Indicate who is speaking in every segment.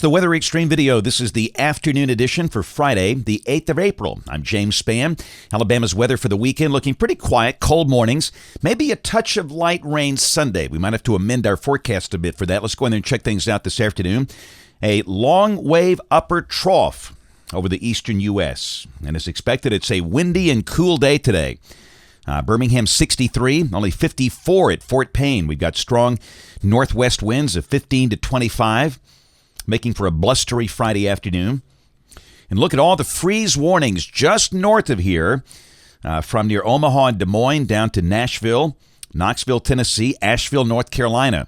Speaker 1: It's the Weather Xtreme video. This is the afternoon edition for Friday, the 8th of April. I'm James Spann. Alabama's weather for the weekend looking pretty quiet, cold mornings, maybe a touch of light rain Sunday. We might have to amend our forecast a bit for that. Let's go in there and check things out this afternoon. A long wave upper trough over the eastern U.S. And as expected, it's a windy and cool day today. Birmingham 63, only 54 at Fort Payne. We've got strong northwest winds of 15 to 25. Making for a blustery Friday afternoon. And look at all the freeze warnings just north of here, from near Omaha and Des Moines down to Nashville, Knoxville, Tennessee, Asheville, North Carolina.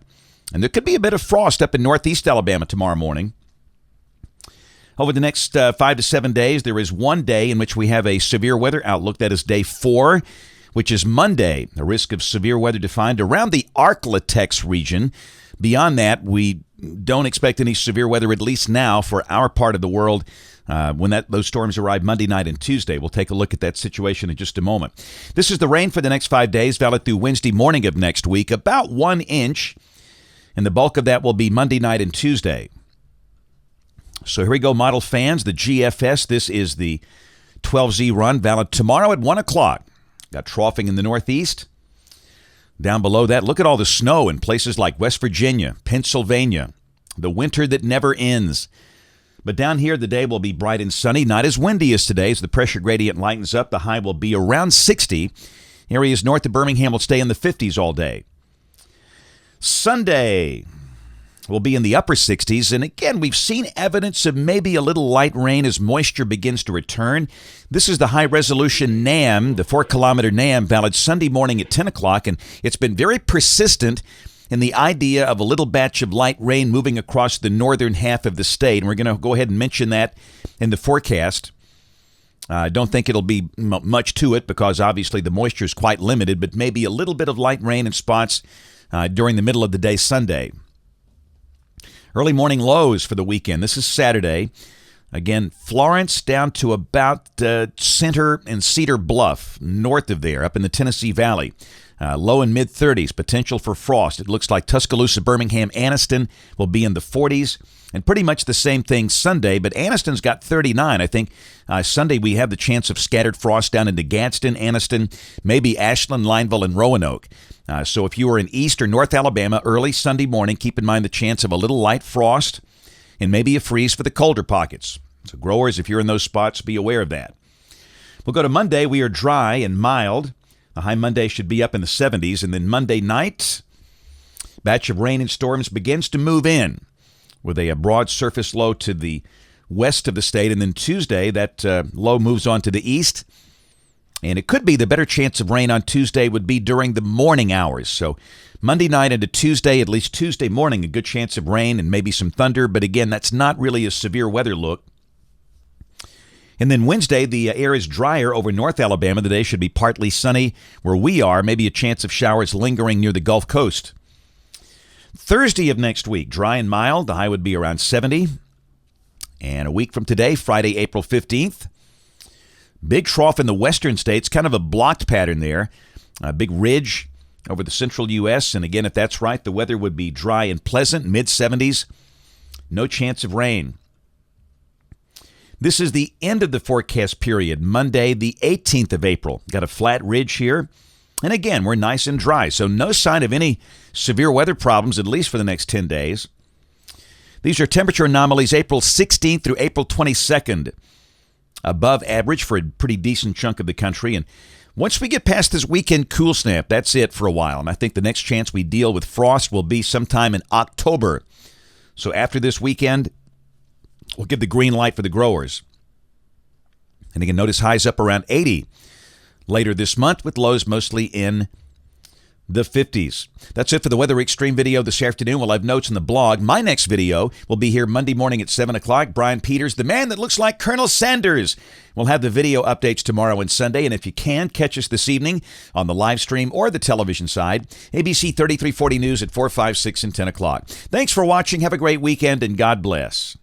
Speaker 1: And there could be a bit of frost up in northeast Alabama tomorrow morning. Over the next 5 to 7 days, there is one day in which we have a severe weather outlook. That is day 4, which is Monday. A risk of severe weather defined around the Arklatex region. Beyond that, we don't expect any severe weather, at least now, for our part of the world when those storms arrive Monday night and Tuesday. We'll take a look at that situation in just a moment. This is the rain for the next 5 days, valid through Wednesday morning of next week, about 1 inch, and the bulk of that will be Monday night and Tuesday. So here we go, model fans, the GFS. This is the 12Z run, valid tomorrow at 1 o'clock. Got troughing in the northeast. Down below that, look at all the snow in places like West Virginia, Pennsylvania, the winter that never ends. But down here, the day will be bright and sunny, not as windy as today as the pressure gradient lightens up. The high will be around 60. Areas north of Birmingham will stay in the 50s all day. Sunday will be in the upper 60s, and again, we've seen evidence of maybe a little light rain as moisture begins to return. This is the high-resolution NAM, the 4-kilometer NAM, valid Sunday morning at 10 o'clock, and it's been very persistent in the idea of a little batch of light rain moving across the northern half of the state, and we're going to go ahead and mention that in the forecast. I don't think it'll be much to it because obviously the moisture is quite limited, but maybe a little bit of light rain in spots during the middle of the day Sunday. Early morning lows for the weekend. This is Saturday. Again, Florence down to about Center and Cedar Bluff, north of there, up in the Tennessee Valley. Low and mid-30s, potential for frost. It looks like Tuscaloosa, Birmingham, Anniston will be in the 40s. And pretty much the same thing Sunday, but Anniston's got 39. I think Sunday we have the chance of scattered frost down into Gadsden, Anniston, maybe Ashland, Lineville, and Roanoke. So if you are in East or North Alabama early Sunday morning, keep in mind the chance of a little light frost and maybe a freeze for the colder pockets. So growers, if you're in those spots, be aware of that. We'll go to Monday. We are dry and mild. The high Monday should be up in the 70s. And then Monday night, batch of rain and storms begins to move in with a broad surface low to the west of the state. And then Tuesday, that low moves on to the east. And it could be the better chance of rain on Tuesday would be during the morning hours. So Monday night into Tuesday, at least Tuesday morning, a good chance of rain and maybe some thunder. But again, that's not really a severe weather look. And then Wednesday, the air is drier over North Alabama. The day should be partly sunny where we are, maybe a chance of showers lingering near the Gulf Coast. Thursday of next week, dry and mild. The high would be around 70. And a week from today, Friday, April 15th, big trough in the western states, kind of a blocked pattern there. A big ridge over the central U.S. And again, if that's right, the weather would be dry and pleasant, mid-70s. No chance of rain. This is the end of the forecast period, Monday, the 18th of April. Got a flat ridge here. And again, we're nice and dry, so no sign of any severe weather problems, at least for the next 10 days. These are temperature anomalies April 16th through April 22nd. Above average for a pretty decent chunk of the country. And once we get past this weekend cool snap, that's it for a while. And I think the next chance we deal with frost will be sometime in October. So after this weekend, we'll give the green light for the growers. And again, notice highs up around 80 later this month with lows mostly in the 50s. That's it for the Weather Xtreme video this afternoon. We'll have notes in the blog. My next video will be here Monday morning at 7 o'clock. Brian Peters, the man that looks like Colonel Sanders. We'll have the video updates tomorrow and Sunday. And if you can, catch us this evening on the live stream or the television side. ABC 3340 News at 4, 5, 6, and 10 o'clock. Thanks for watching. Have a great weekend, and God bless.